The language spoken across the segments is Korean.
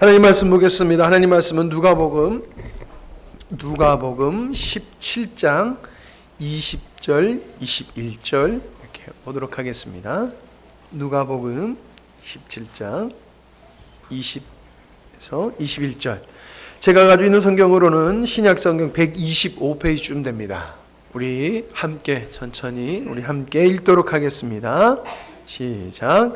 하나님 말씀 보겠습니다. 하나님 말씀은 누가복음 17장 20절 21절 이렇게 보도록 하겠습니다. 누가복음 17장 20에서 21절. 제가 가지고 있는 성경으로는 신약 성경 125페이지쯤 됩니다. 우리 함께 천천히 우리 함께 읽도록 하겠습니다. 시작.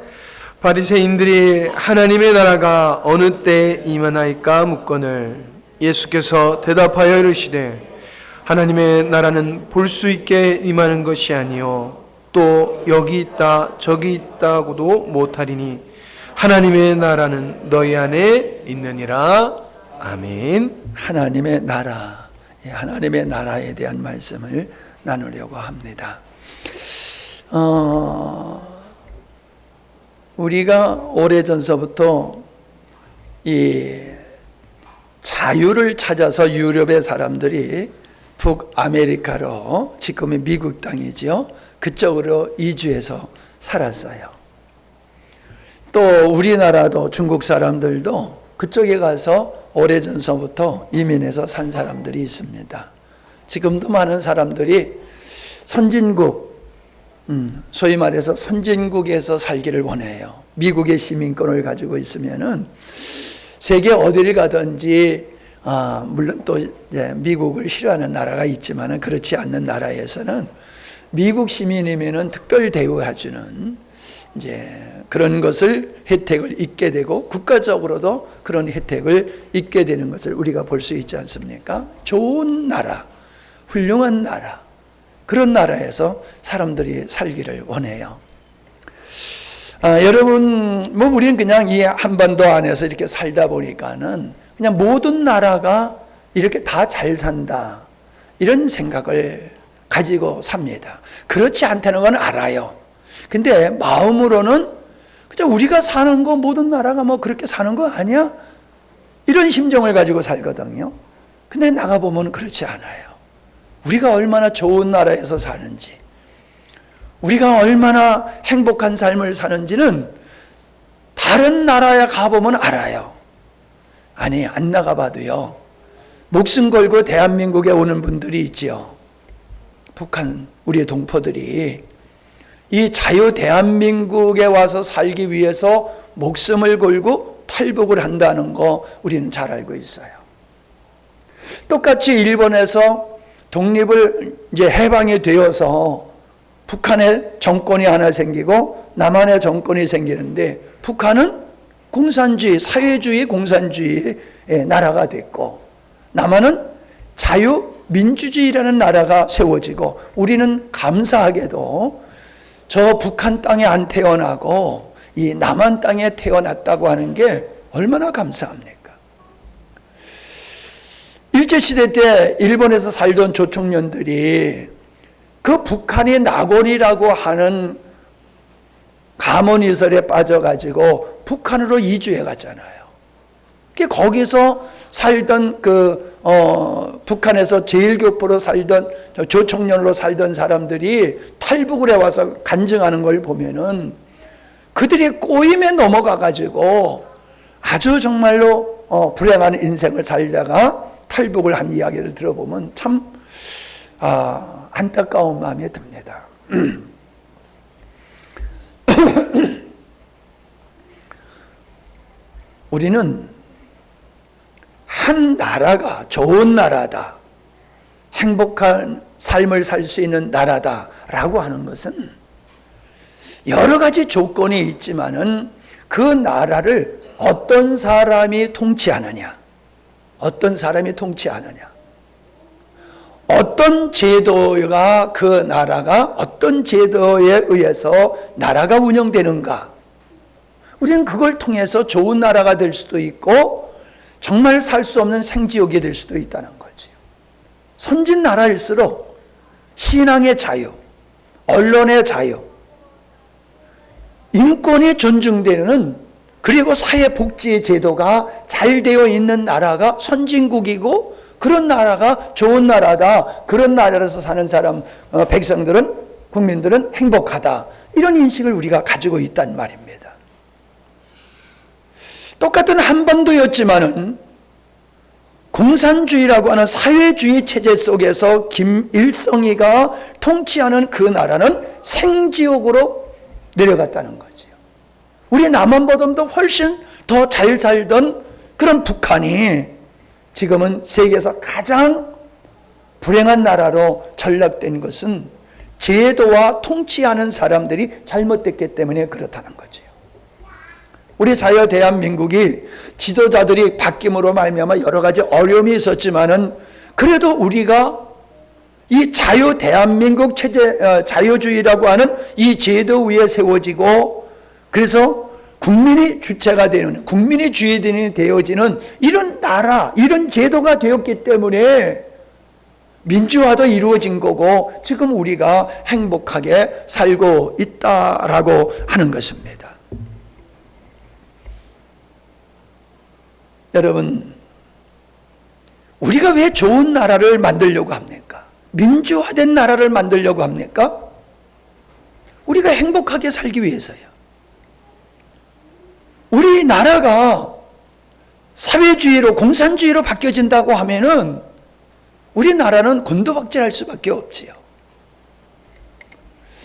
바리새인들이 하나님의 나라가 어느 때에 임하나이까 묻거늘 예수께서 대답하여 이르시되 하나님의 나라는 볼 수 있게 임하는 것이 아니요 또 여기 있다 저기 있다고도 못하리니 하나님의 나라는 너희 안에 있느니라. 아멘. 하나님의 나라, 하나님의 나라에 대한 말씀을 나누려고 합니다. 우리가 오래전서부터 이 자유를 찾아서 유럽의 사람들이 북아메리카로, 지금의 미국 땅이죠, 그쪽으로 이주해서 살았어요. 또 우리나라도 중국 사람들도 그쪽에 가서 오래전서부터 이민해서 산 사람들이 있습니다. 지금도 많은 사람들이 선진국, 소위 말해서 선진국에서 살기를 원해요. 미국의 시민권을 가지고 있으면은 세계 어디를 가든지, 물론 또 이제 미국을 싫어하는 나라가 있지만은 그렇지 않는 나라에서는 미국 시민이면은 특별 대우해주는 이제 그런 것을 혜택을 잊게 되고 국가적으로도 그런 혜택을 잊게 되는 것을 우리가 볼 수 있지 않습니까? 좋은 나라, 훌륭한 나라, 그런 나라에서 사람들이 살기를 원해요. 여러분, 우리는 그냥 이 한반도 안에서 이렇게 살다 보니까는 그냥 모든 나라가 이렇게 다 잘 산다, 이런 생각을 가지고 삽니다. 그렇지 않다는 건 알아요. 근데 마음으로는 그저 우리가 사는 거, 모든 나라가 그렇게 사는 거 아니야? 이런 심정을 가지고 살거든요. 근데 나가보면 그렇지 않아요. 우리가 얼마나 좋은 나라에서 사는지, 우리가 얼마나 행복한 삶을 사는지는 다른 나라에 가보면 알아요. 아니, 안 나가봐도요, 목숨 걸고 대한민국에 오는 분들이 있지요. 북한 우리의 동포들이 이 자유 대한민국에 와서 살기 위해서 목숨을 걸고 탈북을 한다는 거 우리는 잘 알고 있어요. 똑같이 일본에서 독립을 이제 해방이 되어서 북한의 정권이 하나 생기고 남한의 정권이 생기는데, 북한은 공산주의, 사회주의 공산주의의 나라가 됐고 남한은 자유민주주의라는 나라가 세워지고, 우리는 감사하게도 저 북한 땅에 안 태어나고 이 남한 땅에 태어났다고 하는 게 얼마나 감사합니까? 일제시대 때 일본에서 살던 조총련들이 그 북한이 낙원이라고 하는 가문이설에 빠져가지고 북한으로 이주해 갔잖아요. 거기서 살던 북한에서 제일교포로 살던 조총련으로 살던 사람들이 탈북을 해와서 간증하는 걸 보면은 그들이 꼬임에 넘어가가지고 아주 정말로 불행한 인생을 살다가 탈북을 한 이야기를 들어보면 참 안타까운 마음이 듭니다. 우리는 한 나라가 좋은 나라다, 행복한 삶을 살 수 있는 나라다라고 하는 것은 여러 가지 조건이 있지만은 그 나라를 어떤 사람이 통치하느냐, 어떤 사람이 통치하느냐, 어떤 제도가, 그 나라가 어떤 제도에 의해서 나라가 운영되는가, 우리는 그걸 통해서 좋은 나라가 될 수도 있고 정말 살 수 없는 생지옥이 될 수도 있다는 거지. 선진 나라일수록 신앙의 자유, 언론의 자유, 인권이 존중되는, 그리고 사회복지의 제도가 잘 되어 있는 나라가 선진국이고, 그런 나라가 좋은 나라다, 그런 나라에서 사는 사람, 백성들은, 국민들은 행복하다, 이런 인식을 우리가 가지고 있단 말입니다. 똑같은 한반도였지만은 공산주의라고 하는 사회주의 체제 속에서 김일성이가 통치하는 그 나라는 생지옥으로 내려갔다는 거죠. 우리 남한보다도 훨씬 더 잘 살던 그런 북한이 지금은 세계에서 가장 불행한 나라로 전락된 것은 제도와 통치하는 사람들이 잘못됐기 때문에 그렇다는 거죠. 우리 자유 대한민국이 지도자들이 바뀜으로 말미암아 여러 가지 어려움이 있었지만은 그래도 우리가 이 자유 대한민국 체제, 자유주의라고 하는 이 제도 위에 세워지고, 그래서 국민이 주체가 되는, 국민이 주인이 되어지는 이런 나라, 이런 제도가 되었기 때문에 민주화도 이루어진 거고 지금 우리가 행복하게 살고 있다라고 하는 것입니다. 여러분, 우리가 왜 좋은 나라를 만들려고 합니까? 민주화된 나라를 만들려고 합니까? 우리가 행복하게 살기 위해서요. 우리 나라가 사회주의로, 공산주의로 바뀌어진다고 하면은 우리나라는 곤두박질할 수밖에 없지요.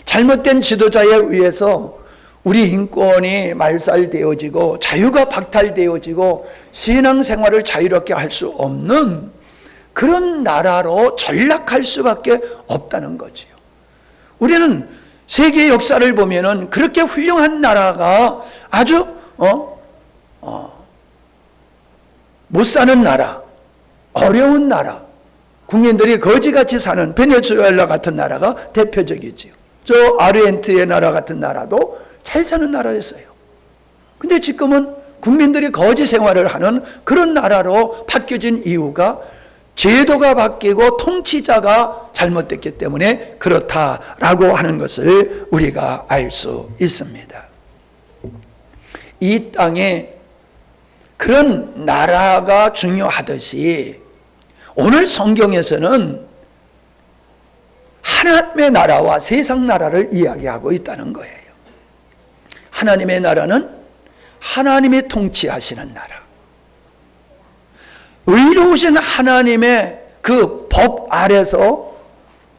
잘못된 지도자에 의해서 우리 인권이 말살되어지고 자유가 박탈되어지고 신앙생활을 자유롭게 할 수 없는 그런 나라로 전락할 수밖에 없다는 거지요. 우리는 세계 역사를 보면은 그렇게 훌륭한 나라가 아주 못 사는 나라, 어려운 나라, 국민들이 거지같이 사는 베네수엘라 같은 나라가 대표적이지요. 저 아르헨티나 나라 같은 나라도 잘 사는 나라였어요. 근데 지금은 국민들이 거지 생활을 하는 그런 나라로 바뀌어진 이유가 제도가 바뀌고 통치자가 잘못됐기 때문에 그렇다라고 하는 것을 우리가 알 수 있습니다. 이 땅에 그런 나라가 중요하듯이 오늘 성경에서는 하나님의 나라와 세상 나라를 이야기하고 있다는 거예요. 하나님의 나라는 하나님이 통치하시는 나라. 의로우신 하나님의 그 법 아래서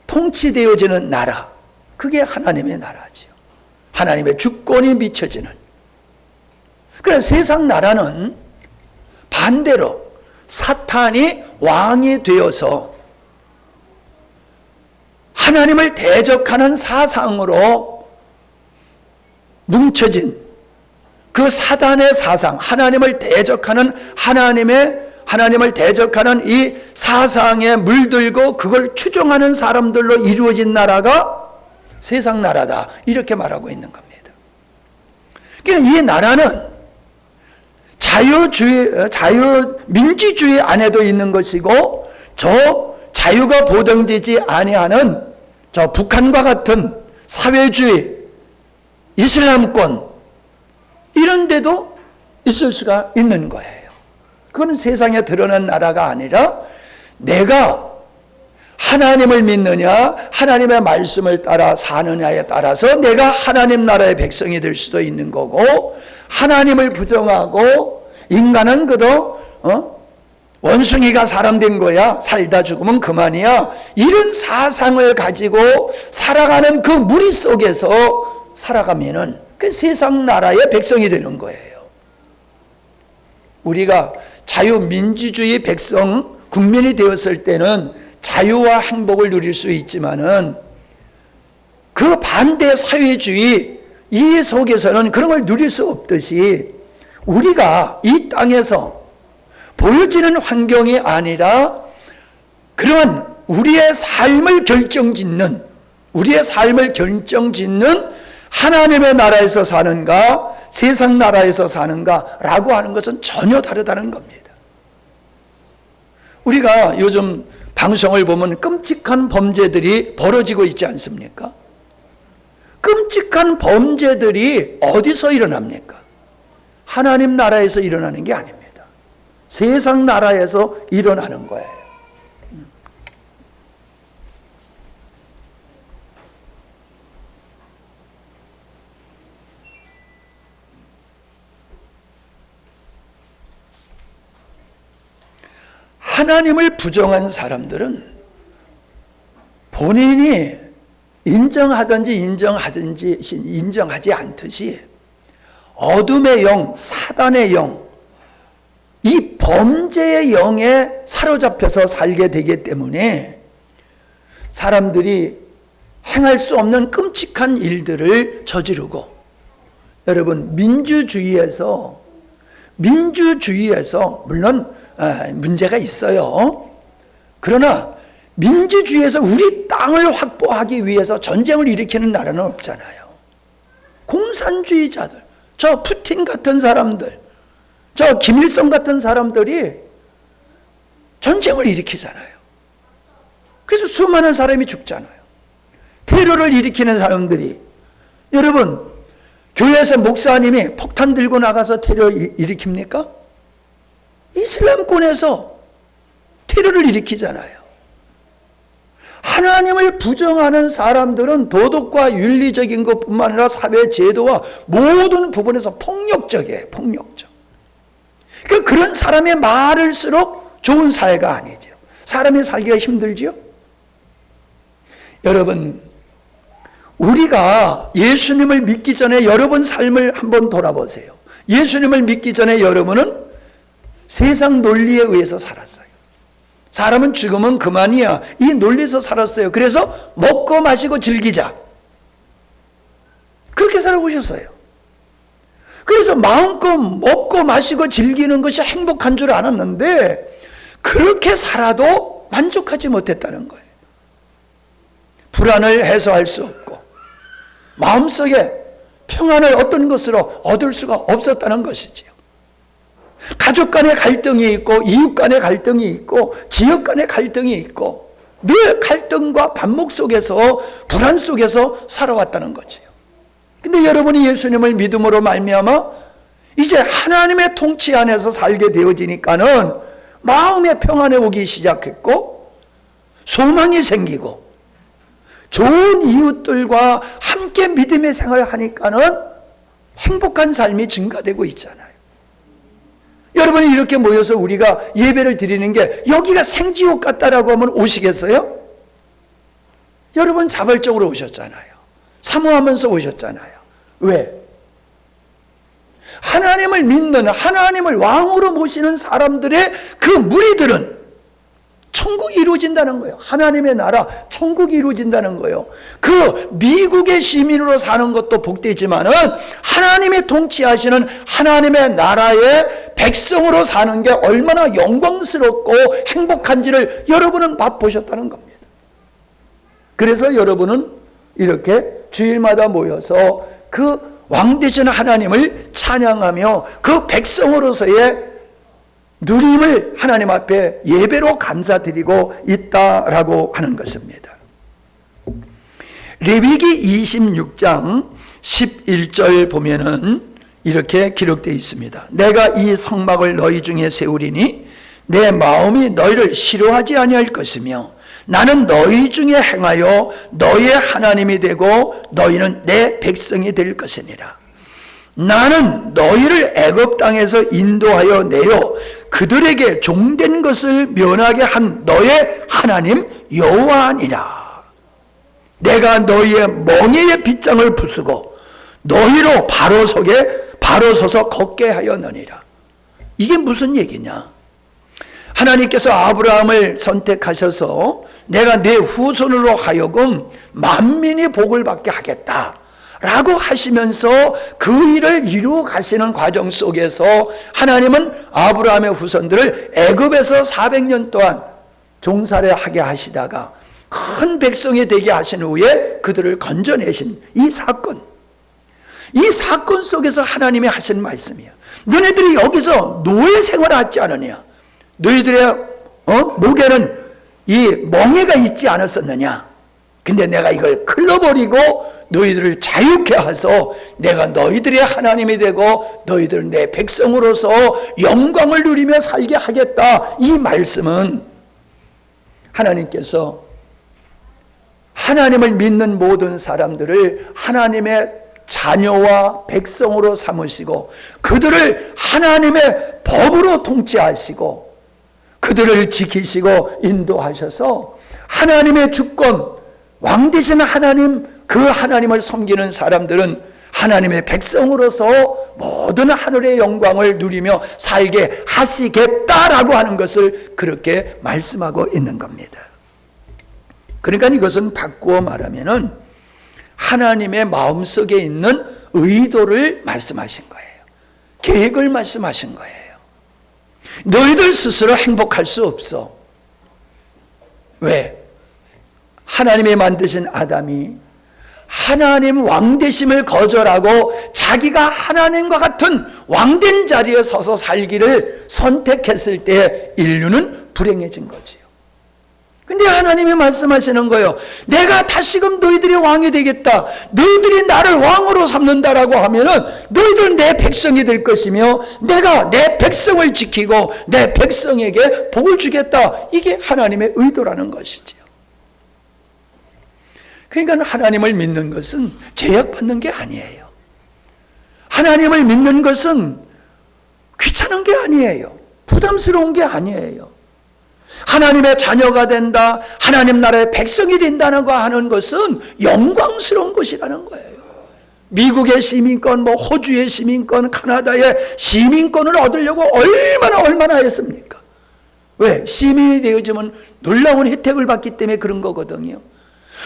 통치되어지는 나라. 그게 하나님의 나라지요. 하나님의 주권이 미쳐지는. 그래서 세상 나라는 반대로 사탄이 왕이 되어서 하나님을 대적하는 사상으로 뭉쳐진 그 사단의 사상, 하나님을 대적하는 하나님을 대적하는 이 사상에 물들고 그걸 추종하는 사람들로 이루어진 나라가 세상 나라다. 이렇게 말하고 있는 겁니다. 그러니까 이 나라는 민주주의 안에도 있는 것이고 저 자유가 보장되지 아니하는 저 북한과 같은 사회주의, 이슬람권 이런 데도 있을 수가 있는 거예요. 그건 세상에 드러난 나라가 아니라 내가 하나님을 믿느냐 하나님의 말씀을 따라 사느냐에 따라서 내가 하나님 나라의 백성이 될 수도 있는 거고, 하나님을 부정하고 인간은 그도 원숭이가 사람 된 거야, 살다 죽으면 그만이야, 이런 사상을 가지고 살아가는 그 무리 속에서 살아가면은 그 세상 나라의 백성이 되는 거예요. 우리가 자유민주주의 백성, 국민이 되었을 때는 자유와 행복을 누릴 수 있지만은 그 반대 사회주의 이 속에서는 그런 걸 누릴 수 없듯이 우리가 이 땅에서 보여지는 환경이 아니라 그런 우리의 삶을 결정짓는 하나님의 나라에서 사는가 세상 나라에서 사는가라고 하는 것은 전혀 다르다는 겁니다. 우리가 요즘 방송을 보면 끔찍한 범죄들이 벌어지고 있지 않습니까? 끔찍한 범죄들이 어디서 일어납니까? 하나님 나라에서 일어나는 게 아닙니다. 세상 나라에서 일어나는 거예요. 하나님을 부정한 사람들은 본인이 인정하든지 인정하지 않듯이 어둠의 영, 사단의 영, 이 범죄의 영에 사로잡혀서 살게 되기 때문에 사람들이 행할 수 없는 끔찍한 일들을 저지르고, 여러분 민주주의에서 물론 문제가 있어요. 그러나 민주주의에서 우리 땅을 확보하기 위해서 전쟁을 일으키는 나라는 없잖아요. 공산주의자들, 저 푸틴 같은 사람들, 저 김일성 같은 사람들이 전쟁을 일으키잖아요. 그래서 수많은 사람이 죽잖아요. 테러를 일으키는 사람들이, 여러분 교회에서 목사님이 폭탄 들고 나가서 테러 일으킵니까? 이슬람권에서 테러를 일으키잖아요. 하나님을 부정하는 사람들은 도덕과 윤리적인 것뿐만 아니라 사회 제도와 모든 부분에서 폭력적이에요. 폭력적. 그런 사람의 말을수록 좋은 사회가 아니죠. 사람이 살기가 힘들지요. 여러분, 우리가 예수님을 믿기 전에 여러분 삶을 한번 돌아보세요. 예수님을 믿기 전에 여러분은 세상 논리에 의해서 살았어요. 사람은 죽으면 그만이야, 이 논리에서 살았어요. 그래서 먹고 마시고 즐기자, 그렇게 살아오셨어요. 그래서 마음껏 먹고 마시고 즐기는 것이 행복한 줄 알았는데 그렇게 살아도 만족하지 못했다는 거예요. 불안을 해소할 수 없고 마음속에 평안을 어떤 것으로 얻을 수가 없었다는 것이지요. 가족 간의 갈등이 있고 이웃 간의 갈등이 있고 지역 간의 갈등이 있고 늘 갈등과 반목 속에서 불안 속에서 살아왔다는 거지요. 근데 여러분이 예수님을 믿음으로 말미암아 이제 하나님의 통치 안에서 살게 되어지니까는 마음의 평안이 오기 시작했고 소망이 생기고 좋은 이웃들과 함께 믿음의 생활을 하니까는 행복한 삶이 증가되고 있잖아요. 여러분이 이렇게 모여서 우리가 예배를 드리는 게 여기가 생지옥 같다라고 하면 오시겠어요? 여러분 자발적으로 오셨잖아요. 사모하면서 오셨잖아요. 왜? 하나님을 믿는, 하나님을 왕으로 모시는 사람들의 그 무리들은 천국이 이루어진다는 거예요. 하나님의 나라, 천국이 이루어진다는 거예요. 그 미국의 시민으로 사는 것도 복되지만은 하나님의 통치하시는 하나님의 나라의 백성으로 사는 게 얼마나 영광스럽고 행복한지를 여러분은 맛보셨다는 겁니다. 그래서 여러분은 이렇게 주일마다 모여서 그 왕 되신 하나님을 찬양하며 그 백성으로서의 누림을 하나님 앞에 예배로 감사드리고 있다라고 하는 것입니다. 레위기 26장 11절 보면은 이렇게 기록되어 있습니다. 내가 이 성막을 너희 중에 세우리니 내 마음이 너희를 싫어하지 아니할 것이며 나는 너희 중에 행하여 너희의 하나님이 되고 너희는 내 백성이 될 것이니라. 나는 너희를 애굽 땅에서 인도하여 내어 그들에게 종된 것을 면하게 한 너의 하나님 여호와니라. 내가 너희의 멍에의 빗장을 부수고 너희로 바로 서서 걷게 하였느니라. 이게 무슨 얘기냐? 하나님께서 아브라함을 선택하셔서 내가 내 후손으로 하여금 만민이 복을 받게 하겠다 라고 하시면서 그 일을 이루어 가시는 과정 속에서 하나님은 아브라함의 후손들을 애굽에서 400년 동안 종살이 하게 하시다가 큰 백성이 되게 하신 후에 그들을 건져내신 이 사건 속에서 하나님이 하신 말씀이에요. 너네들이 여기서 노예 생활하지 않느냐? 너희들의 목에는 이 멍에가 있지 않았었느냐? 근데 내가 이걸 클러버리고 너희들을 자유케 해서 내가 너희들의 하나님이 되고 너희들은 내 백성으로서 영광을 누리며 살게 하겠다. 이 말씀은 하나님께서 하나님을 믿는 모든 사람들을 하나님의 자녀와 백성으로 삼으시고 그들을 하나님의 법으로 통치하시고 그 그들을 지키시고 인도하셔서 하나님의 주권, 왕 되신 하나님, 그 하나님을 섬기는 사람들은 하나님의 백성으로서 모든 하늘의 영광을 누리며 살게 하시겠다라고 하는 것을 그렇게 말씀하고 있는 겁니다. 그러니까 이것은 바꾸어 말하면은 하나님의 마음속에 있는 의도를 말씀하신 거예요. 계획을 말씀하신 거예요. 너희들 스스로 행복할 수 없어. 왜? 하나님이 만드신 아담이 하나님 왕되심을 거절하고 자기가 하나님과 같은 왕된 자리에 서서 살기를 선택했을 때 인류는 불행해진 거지요. 근데 하나님이 말씀하시는 거예요. 내가 다시금 너희들이 왕이 되겠다. 너희들이 나를 왕으로 삼는다라고 하면은 너희들은 내 백성이 될 것이며 내가 내 백성을 지키고 내 백성에게 복을 주겠다. 이게 하나님의 의도라는 것이지요. 그러니까 하나님을 믿는 것은 제약받는 게 아니에요. 하나님을 믿는 것은 귀찮은 게 아니에요. 부담스러운 게 아니에요. 하나님의 자녀가 된다, 하나님 나라의 백성이 된다는 거 하는 것은 영광스러운 것이라는 거예요. 미국의 시민권, 호주의 시민권, 카나다의 시민권을 얻으려고 얼마나 했습니까? 왜? 시민이 되어지면 놀라운 혜택을 받기 때문에 그런 거거든요.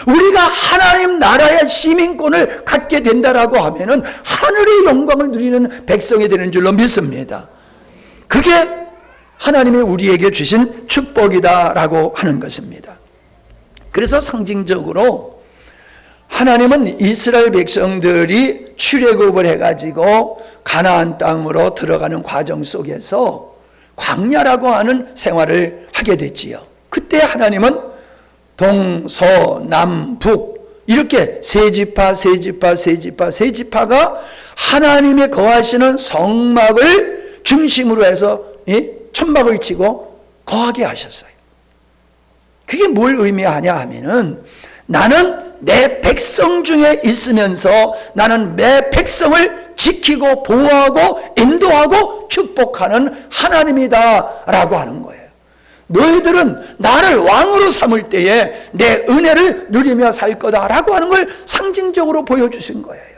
우리가 하나님 나라의 시민권을 갖게 된다라고 하면은 하늘의 영광을 누리는 백성이 되는 줄로 믿습니다. 그게 하나님이 우리에게 주신 축복이다라고 하는 것입니다. 그래서 상징적으로 하나님은 이스라엘 백성들이 출애굽을 해가지고 가나안 땅으로 들어가는 과정 속에서 광야라고 하는 생활을 하게 됐지요. 그때 하나님은 동서남북 이렇게 세 지파가 하나님의 거하시는 성막을 중심으로 해서 천막을 치고 거하게 하셨어요. 그게 뭘 의미하냐 하면은 나는 내 백성 중에 있으면서 나는 내 백성을 지키고 보호하고 인도하고 축복하는 하나님이다라고 하는 거예요. 너희들은 나를 왕으로 삼을 때에 내 은혜를 누리며 살 거다라고 하는 걸 상징적으로 보여주신 거예요.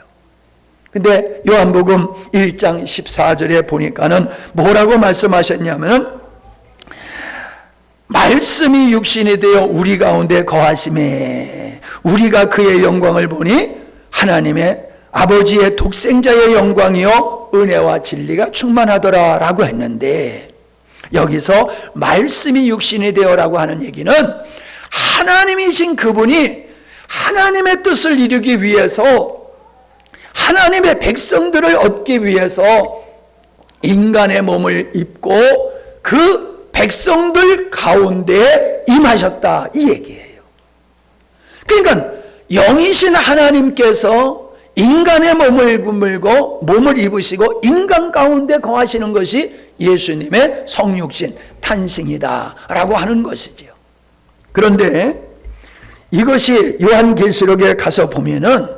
근데 요한복음 1장 14절에 보니까는 뭐라고 말씀하셨냐면 말씀이 육신이 되어 우리 가운데 거하심에 우리가 그의 영광을 보니 하나님의 아버지의 독생자의 영광이요 은혜와 진리가 충만하더라 라고 했는데 여기서 말씀이 육신이 되어라고 하는 얘기는 하나님이신 그분이 하나님의 뜻을 이루기 위해서 하나님의 백성들을 얻기 위해서 인간의 몸을 입고 그 백성들 가운데 임하셨다 이 얘기예요. 그러니까 영이신 하나님께서 인간의 몸을 물고 몸을 입으시고 인간 가운데 거하시는 것이 예수님의 성육신 탄생이다라고 하는 것이지요. 그런데 이것이 요한계시록에 가서 보면은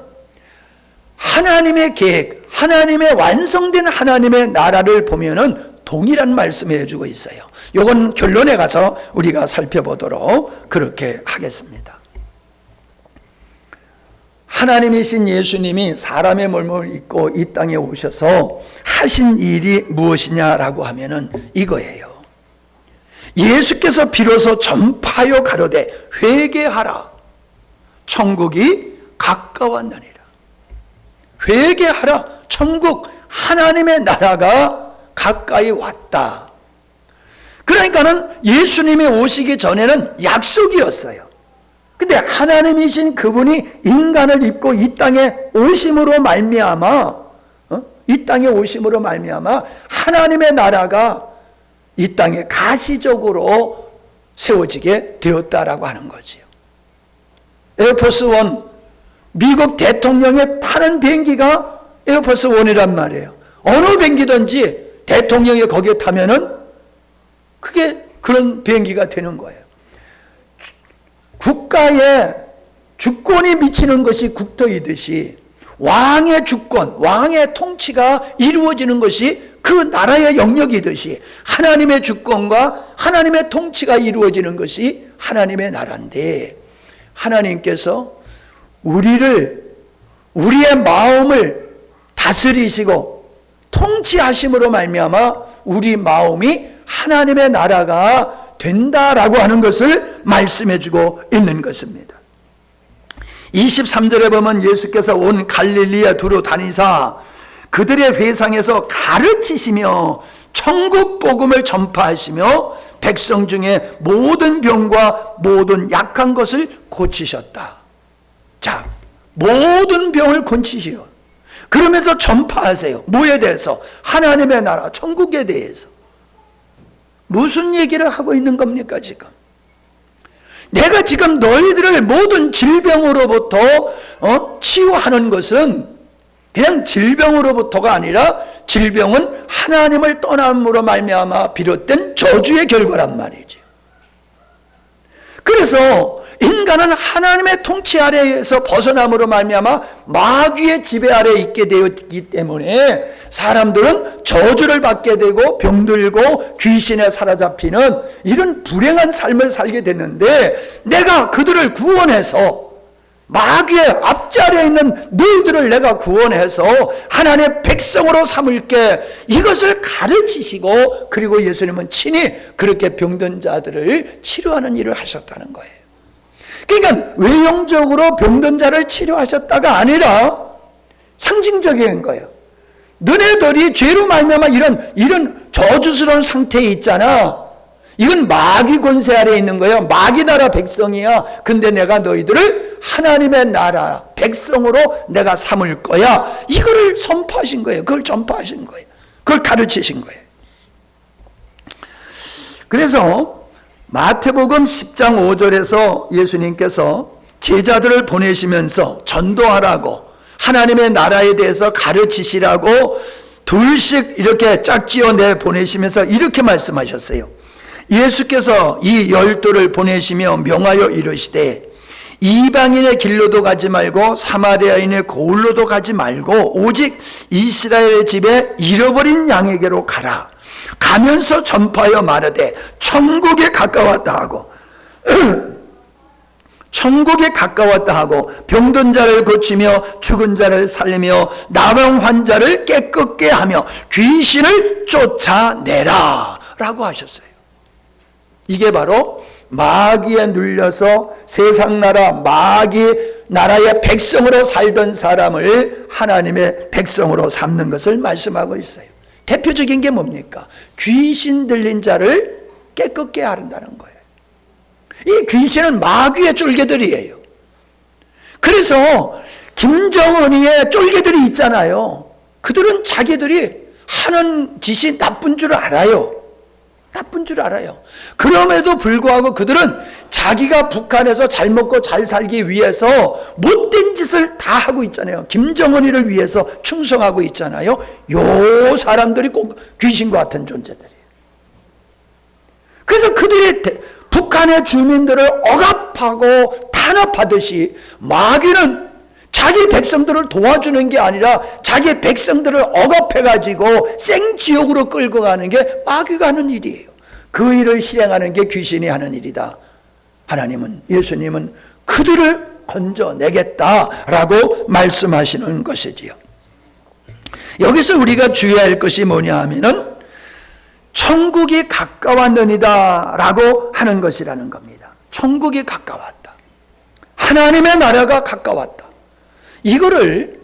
하나님의 계획, 하나님의 완성된 하나님의 나라를 보면은 동일한 말씀을 해주고 있어요. 이건 결론에 가서 우리가 살펴보도록 그렇게 하겠습니다. 하나님이신 예수님이 사람의 몸을 입고 이 땅에 오셔서 하신 일이 무엇이냐라고 하면은 이거예요. 예수께서 비로소 전파하여 가로되 회개하라. 천국이 가까웠느니라. 회개하라. 천국 하나님의 나라가 가까이 왔다. 그러니까는 예수님이 오시기 전에는 약속이었어요. 근데 하나님이신 그분이 인간을 입고 이 땅에 오심으로 말미암아 이 땅에 오심으로 말미암아 하나님의 나라가 이 땅에 가시적으로 세워지게 되었다라고 하는 거지요. 에어포스 1 미국 대통령이 타는 비행기가 에어포스 1이란 말이에요. 어느 비행기든지 대통령이 거기에 타면은 그게 그런 비행기가 되는 거예요. 국가에 주권이 미치는 것이 국토이듯이 왕의 주권, 왕의 통치가 이루어지는 것이 그 나라의 영역이듯이 하나님의 주권과 하나님의 통치가 이루어지는 것이 하나님의 나라인데, 하나님께서 우리의 마음을 다스리시고 통치하심으로 말미암아 우리 마음이 하나님의 나라가 된다라고 하는 것을 말씀해 주고 있는 것입니다. 23절에 보면 예수께서 온 갈릴리에 두루 다니사 그들의 회상에서 가르치시며 천국 복음을 전파하시며 백성 중에 모든 병과 모든 약한 것을 고치셨다. 자, 모든 병을 고치시오. 그러면서 전파하세요. 뭐에 대해서? 하나님의 나라, 천국에 대해서. 무슨 얘기를 하고 있는 겁니까 지금? 내가 지금 너희들을 모든 질병으로부터 치유하는 것은 그냥 질병으로부터가 아니라, 질병은 하나님을 떠남으로 말미암아 비롯된 저주의 결과란 말이죠. 그래서 인간은 하나님의 통치 아래에서 벗어남으로 말미암아 마귀의 지배 아래에 있게 되었기 때문에 사람들은 저주를 받게 되고 병들고 귀신에 사로잡히는 이런 불행한 삶을 살게 됐는데, 내가 그들을 구원해서 마귀의 앞자리에 있는 너희들을 내가 구원해서 하나님의 백성으로 삼을게, 이것을 가르치시고, 그리고 예수님은 친히 그렇게 병든 자들을 치료하는 일을 하셨다는 거예요. 그러니까 외형적으로 병든 자를 치료하셨다가 아니라 상징적인 거예요. 너네들이 죄로 말미암아 이런 저주스러운 상태에 있잖아. 이건 마귀 권세 아래에 있는 거예요. 마귀 나라 백성이야. 근데 내가 너희들을 하나님의 나라 백성으로 내가 삼을 거야. 이거를 선포하신 거예요. 그걸 전파하신 거예요. 그걸 가르치신 거예요. 그래서 마태복음 10장 5절에서 예수님께서 제자들을 보내시면서 전도하라고, 하나님의 나라에 대해서 가르치시라고 둘씩 이렇게 짝지어 내 보내시면서 이렇게 말씀하셨어요. 예수께서 이 12를 보내시며 명하여 이르시되 이방인의 길로도 가지 말고 사마리아인의 고을로도 가지 말고 오직 이스라엘의 집에 잃어버린 양에게로 가라. 가면서 전파하여 말하되 천국에 가까웠다 하고 천국에 가까웠다 하고 병든 자를 고치며 죽은 자를 살리며 나병 환자를 깨끗게 하며 귀신을 쫓아내라 라고 하셨어요. 이게 바로 마귀에 눌려서 세상 나라 마귀 나라의 백성으로 살던 사람을 하나님의 백성으로 삼는 것을 말씀하고 있어요. 대표적인 게 뭡니까? 귀신 들린 자를 깨끗게 한다는 거예요. 이 귀신은 마귀의 쫄개들이에요. 그래서 김정은이의 쫄개들이 있잖아요. 그들은 자기들이 하는 짓이 나쁜 줄 알아요. 나쁜 줄 알아요. 그럼에도 불구하고 그들은 자기가 북한에서 잘 먹고 잘 살기 위해서 못된 짓을 다 하고 있잖아요. 김정은이를 위해서 충성하고 있잖아요. 요 사람들이 꼭 귀신과 같은 존재들이에요. 그래서 그들이 북한의 주민들을 억압하고 탄압하듯이 마귀는 자기 백성들을 도와주는 게 아니라 자기 백성들을 억압해가지고 생지옥으로 끌고 가는 게 마귀가 하는 일이에요. 그 일을 실행하는 게 귀신이 하는 일이다. 하나님은, 예수님은 그들을 건져내겠다라고 말씀하시는 것이지요. 여기서 우리가 주의할 것이 뭐냐 하면은 천국이 가까웠느니다 라고 하는 것이라는 겁니다. 천국이 가까웠다. 하나님의 나라가 가까웠다. 이거를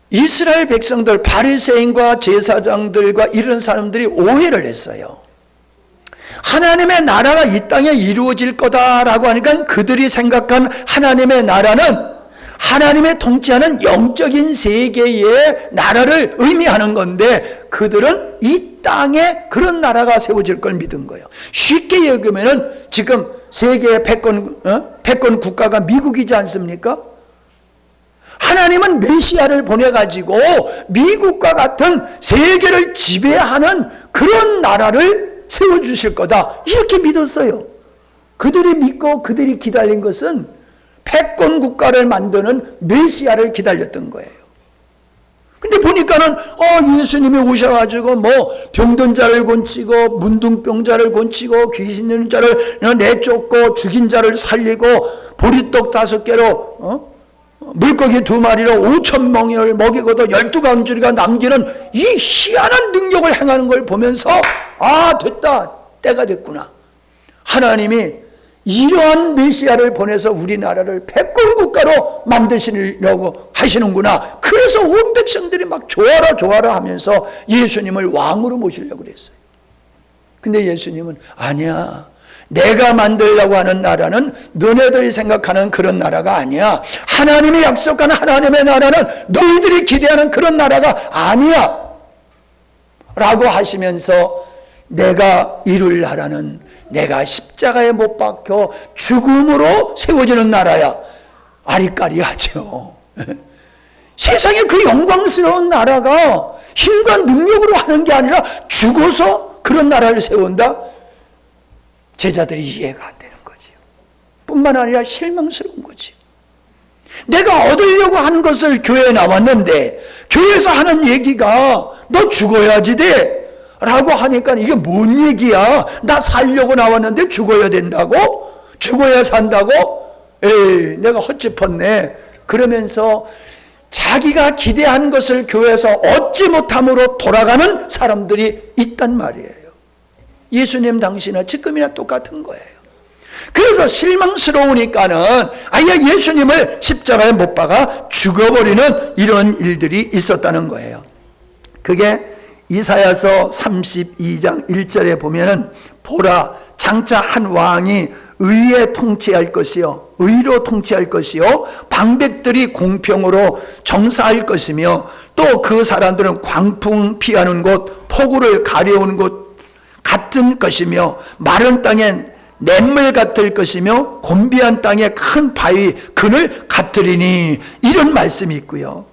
이스라엘 백성들, 바리새인과 제사장들과 이런 사람들이 오해를 했어요. 하나님의 나라가 이 땅에 이루어질 거다라고 하니까 그들이 생각한 하나님의 나라는 하나님의 통치하는 영적인 세계의 나라를 의미하는 건데, 그들은 이 땅에 그런 나라가 세워질 걸 믿은 거예요. 쉽게 얘기하면은 지금 세계의 패권 국가가 미국이지 않습니까? 하나님은 메시아를 보내가지고 미국과 같은 세계를 지배하는 그런 나라를 세워주실 거다, 이렇게 믿었어요. 그들이 믿고 그들이 기다린 것은 패권 국가를 만드는 메시아를 기다렸던 거예요. 근데 보니까는 예수님이 오셔가지고 뭐 병든 자를 고치고 문둥병자를 고치고 귀신 있는 자를 내쫓고 죽인 자를 살리고 보리떡 5개로 물고기 2마리로 5,000명을 먹이고도 12강주리가 남기는 이 희한한 능력을 행하는 걸 보면서 됐다, 때가 됐구나. 하나님이 이러한 메시아를 보내서 우리나라를 패권국가로 만드시려고 하시는구나. 그래서 온 백성들이 막 좋아라 하면서 예수님을 왕으로 모시려고 그랬어요. 근데 예수님은 아니야, 내가 만들려고 하는 나라는 너네들이 생각하는 그런 나라가 아니야. 하나님이 약속한 하나님의 나라는 너희들이 기대하는 그런 나라가 아니야 라고 하시면서 내가 이룰 나라는 내가 십자가에 못 박혀 죽음으로 세워지는 나라야. 아리까리하죠. 세상에 그 영광스러운 나라가 힘과 능력으로 하는 게 아니라 죽어서 그런 나라를 세운다? 제자들이 이해가 안 되는 거지요. 뿐만 아니라 실망스러운 거지요. 내가 얻으려고 하는 것을 교회에 나왔는데 교회에서 하는 얘기가 너 죽어야지 돼 라고 하니까 이게 뭔 얘기야? 나 살려고 나왔는데 죽어야 된다고? 죽어야 산다고? 에이, 내가 헛짚었네. 그러면서 자기가 기대한 것을 교회에서 얻지 못함으로 돌아가는 사람들이 있단 말이에요. 예수님 당시나 지금이나 똑같은 거예요. 그래서 실망스러우니까는 아예 예수님을 십자가에 못 박아 죽어버리는 이런 일들이 있었다는 거예요. 그게 이사야서 32장 1절에 보면은 보라, 장차 한 왕이 의에 통치할 것이요 의로 통치할 것이요 방백들이 공평으로 정사할 것이며 또 그 사람들은 광풍 피하는 곳, 폭우를 가려운 곳 같은 것이며 마른 땅엔 냇물 같을 것이며 곤비한 땅에 큰 바위 그늘 같으리니 이런 말씀이 있고요.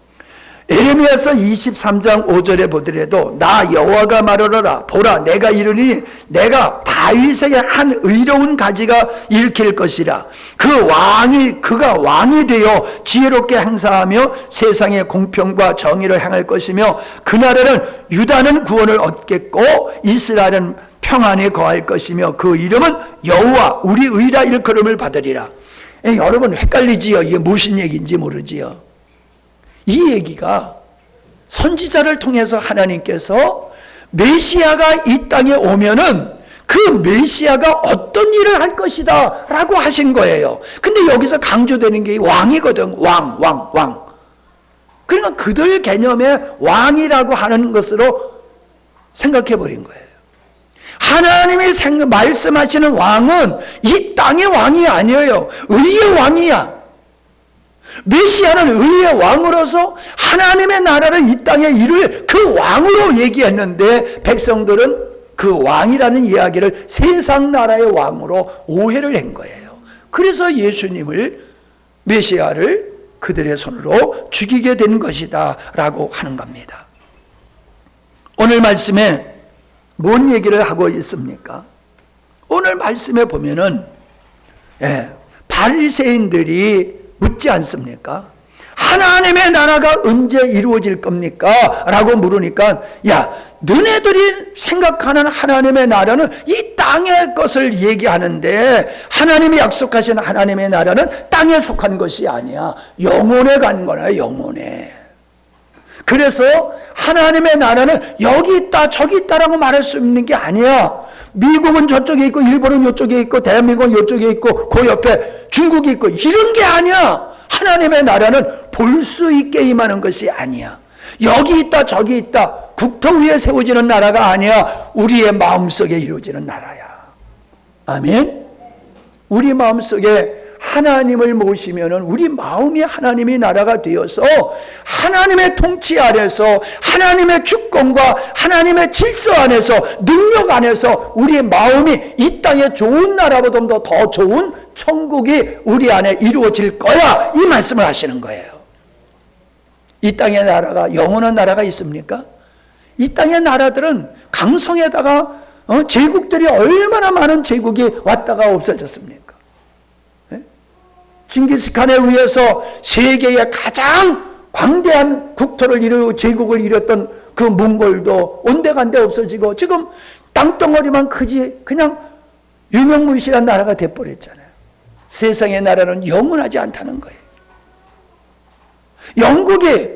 에레미야서 23장 5절에 보더라도 나 여호와가 말하노라 보라 내가 이르니 내가 다윗에게 한 의로운 가지가 일으킬 것이라 그가 왕이 되어 지혜롭게 행사하며 세상의 공평과 정의를 행할 것이며 그 나라는 유다는 구원을 얻겠고 이스라엘은 평안에 거할 것이며 그 이름은 여호와 우리 의라 일컬음을 받으리라. 여러분 헷갈리지요? 이게 무슨 얘기인지 모르지요? 이 얘기가 선지자를 통해서 하나님께서 메시아가 이 땅에 오면은 그 메시아가 어떤 일을 할 것이다 라고 하신 거예요. 근데 여기서 강조되는 게 왕이거든. 왕. 그러니까 그들 개념의 왕이라고 하는 것으로 생각해 버린 거예요. 하나님이 말씀하시는 왕은 이 땅의 왕이 아니에요. 의의 왕이야. 메시아는 의의 왕으로서 하나님의 나라를 이 땅에 이룰 그 왕으로 얘기했는데 백성들은 그 왕이라는 이야기를 세상 나라의 왕으로 오해를 한 거예요. 그래서 예수님을 메시아를 그들의 손으로 죽이게 된 것이다 라고 하는 겁니다. 오늘 말씀에 뭔 얘기를 하고 있습니까? 오늘 말씀에 보면은 바리새인들이 묻지 않습니까? 하나님의 나라가 언제 이루어질 겁니까? 라고 물으니까 야 너네들이 생각하는 하나님의 나라는 이 땅의 것을 얘기하는데 하나님이 약속하신 하나님의 나라는 땅에 속한 것이 아니야. 영혼에 간 거야. 영혼에. 그래서 하나님의 나라는 여기 있다 저기 있다라고 말할 수 있는 게 아니야. 미국은 저쪽에 있고 일본은 이쪽에 있고 대한민국은 이쪽에 있고 그 옆에 중국이 있고 이런 게 아니야. 하나님의 나라는 볼 수 있게 임하는 것이 아니야. 여기 있다 저기 있다 국토 위에 세워지는 나라가 아니야. 우리의 마음속에 이루어지는 나라야. 아멘. 우리 마음속에 하나님을 모시면은 우리 마음이 하나님의 나라가 되어서 하나님의 통치 아래서 하나님의 주권과 하나님의 질서 안에서 능력 안에서 우리의 마음이 이 땅의 좋은 나라보다 더 좋은 천국이 우리 안에 이루어질 거야. 이 말씀을 하시는 거예요. 이 땅의 나라가 영원한 나라가 있습니까? 이 땅의 나라들은 강성에다가 제국들이 얼마나 많은 제국이 왔다가 없어졌습니까? 징기스칸에 의해서 세계의 가장 광대한 국토를 이루고 제국을 이뤘던 그 몽골도 온데간데 없어지고 지금 땅덩어리만 크지 그냥 유명무실한 나라가 돼버렸잖아요. 세상의 나라는 영원하지 않다는 거예요. 영국이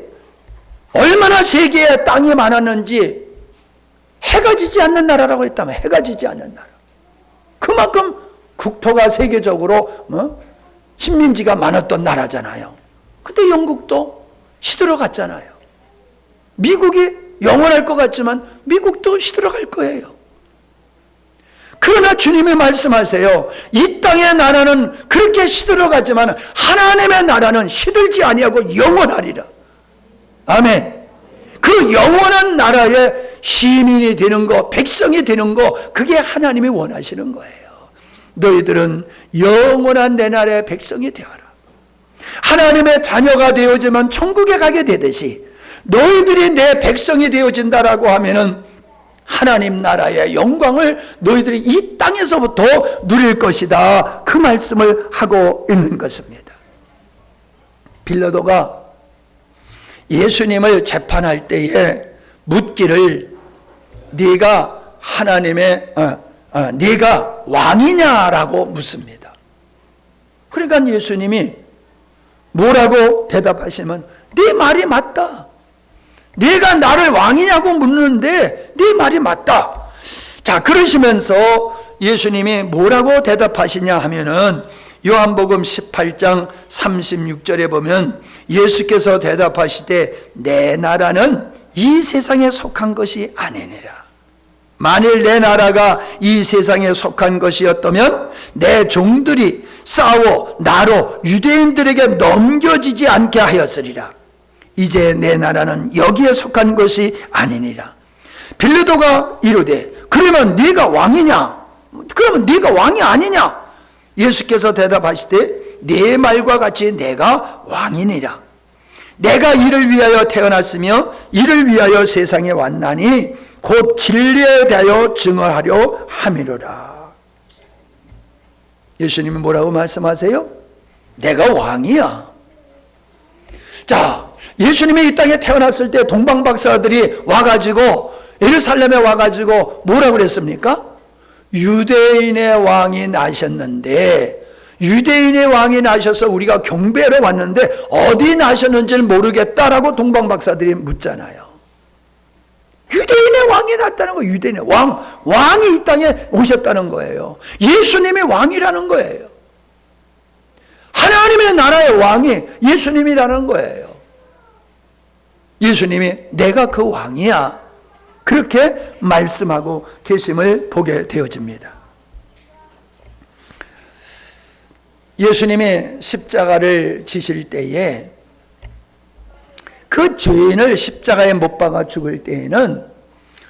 얼마나 세계에 땅이 많았는지 해가 지지 않는 나라라고 했다면 해가 지지 않는 나라. 그만큼 국토가 세계적으로 식민지가 많았던 나라잖아요. 근데 영국도 시들어갔잖아요. 미국이 영원할 것 같지만 미국도 시들어갈 거예요. 그러나 주님이 말씀하세요. 이 땅의 나라는 그렇게 시들어가지만 하나님의 나라는 시들지 아니하고 영원하리라. 아멘. 그 영원한 나라의 시민이 되는 거, 백성이 되는 거, 그게 하나님이 원하시는 거예요. 너희들은 영원한 내 나라의 백성이 되어라. 하나님의 자녀가 되어지면 천국에 가게 되듯이 너희들이 내 백성이 되어진다라고 하면은 하나님 나라의 영광을 너희들이 이 땅에서부터 누릴 것이다. 그 말씀을 하고 있는 것입니다. 빌라도가 예수님을 재판할 때에 묻기를 네가 하나님의 네가 왕이냐라고 묻습니다. 그러니까 예수님이 뭐라고 대답하시면 네 말이 맞다. 네가 나를 왕이냐고 묻는데 네 말이 맞다. 자, 그러시면서 예수님이 뭐라고 대답하시냐 하면은 요한복음 18장 36절에 보면 예수께서 대답하시되 내 나라는 이 세상에 속한 것이 아니니라. 만일 내 나라가 이 세상에 속한 것이었다면 내 종들이 싸워 나로 유대인들에게 넘겨지지 않게 하였으리라. 이제 내 나라는 여기에 속한 것이 아니니라. 빌라도가 이르되 그러면 네가 왕이냐? 그러면 네가 왕이 아니냐? 예수께서 대답하시되 네 말과 같이 내가 왕이니라. 내가 이를 위하여 태어났으며 이를 위하여 세상에 왔나니 곧 진리에 대하여 증언하려 함이로라. 예수님이 뭐라고 말씀하세요? 내가 왕이야. 자, 예수님이 이 땅에 태어났을 때 동방박사들이 와가지고 예루살렘에 와가지고 뭐라고 그랬습니까? 유대인의 왕이 나셨는데 유대인의 왕이 나셔서 우리가 경배하러 왔는데 어디 나셨는지를 모르겠다라고 동방박사들이 묻잖아요. 유대인의 왕이 났다는 거예요. 유대인의 왕이 이 땅에 오셨다는 거예요. 예수님이 왕이라는 거예요. 하나님의 나라의 왕이 예수님이라는 거예요. 예수님이 내가 그 왕이야. 그렇게 말씀하고 계심을 보게 되어집니다. 예수님이 십자가를 지실 때에 그 죄인을 십자가에 못 박아 죽을 때에는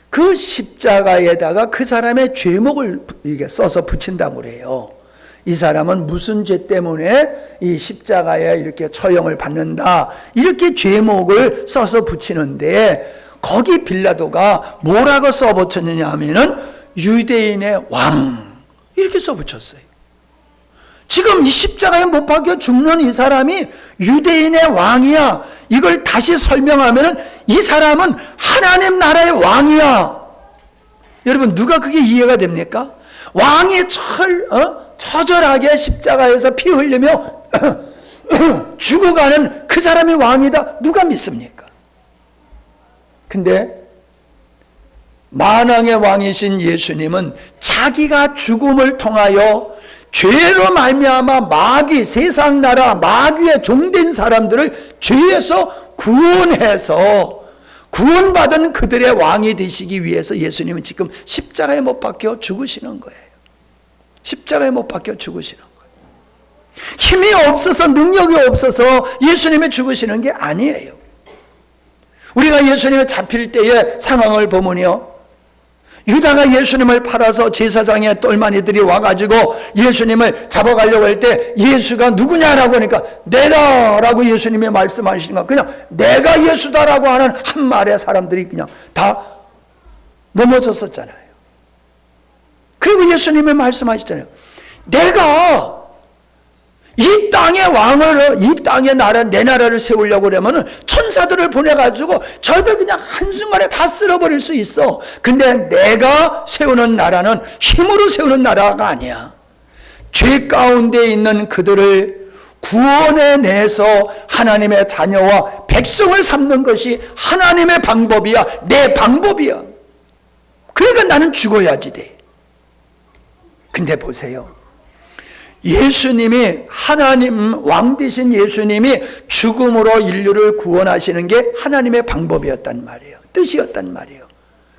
그 십자가에다가 그 사람의 죄목을 써서 붙인다고 그래요. 이 사람은 무슨 죄 때문에 이 십자가에 이렇게 처형을 받는다. 이렇게 죄목을 써서 붙이는데 거기 빌라도가 뭐라고 써붙였느냐 하면은 유대인의 왕 이렇게 써붙였어요. 지금 이 십자가에 못 박혀 죽는 이 사람이 유대인의 왕이야. 이걸 다시 설명하면은 이 사람은 하나님 나라의 왕이야. 여러분 누가 그게 이해가 됩니까? 왕이 처절하게 십자가에서 피 흘리며 죽어가는 그 사람이 왕이다. 누가 믿습니까? 근데 만왕의 왕이신 예수님은 자기가 죽음을 통하여 죄로 말미암아 마귀, 세상 나라 마귀의 종된 사람들을 죄에서 구원해서 구원받은 그들의 왕이 되시기 위해서 예수님은 지금 십자가에 못 박혀 죽으시는 거예요. 십자가에 못 박혀 죽으시는 거예요. 힘이 없어서 능력이 없어서 예수님이 죽으시는 게 아니에요. 우리가 예수님이 잡힐 때의 상황을 보면요, 유다가 예수님을 팔아서 제사장의 똘마니들이 와가지고 예수님을 잡아가려고 할 때 예수가 누구냐라고 하니까 내다라고 예수님이 말씀하시니까 그냥 내가 예수다라고 하는 한 말에 사람들이 그냥 다 넘어졌었잖아요. 그리고 예수님이 말씀하시잖아요. 내가 이 땅의 왕을, 이 땅의 나라, 내 나라를 세우려고 그러면 천사들을 보내가지고 저희들 그냥 한순간에 다 쓸어버릴 수 있어. 근데 내가 세우는 나라는 힘으로 세우는 나라가 아니야. 죄 가운데 있는 그들을 구원해내서 하나님의 자녀와 백성을 삼는 것이 하나님의 방법이야. 내 방법이야. 그러니까 나는 죽어야지 돼. 근데 보세요. 예수님이, 하나님 왕 되신 예수님이 죽음으로 인류를 구원하시는 게 하나님의 방법이었단 말이에요. 뜻이었단 말이에요.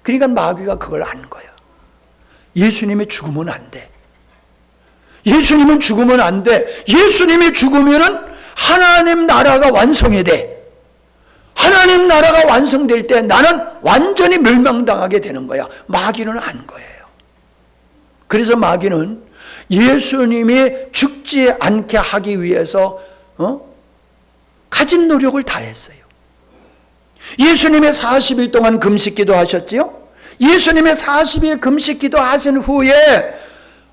그러니까 마귀가 그걸 안 거야. 예수님이 죽으면 안 돼. 예수님은 죽으면 안 돼. 예수님이 죽으면은 하나님 나라가 완성이 돼. 하나님 나라가 완성될 때 나는 완전히 멸망당하게 되는 거야. 마귀는 안 거예요. 그래서 마귀는 예수님이 죽지 않게 하기 위해서 가진 노력을 다했어요. 예수님의 40일 동안 금식기도 하셨지요. 예수님의 40일 금식기도 하신 후에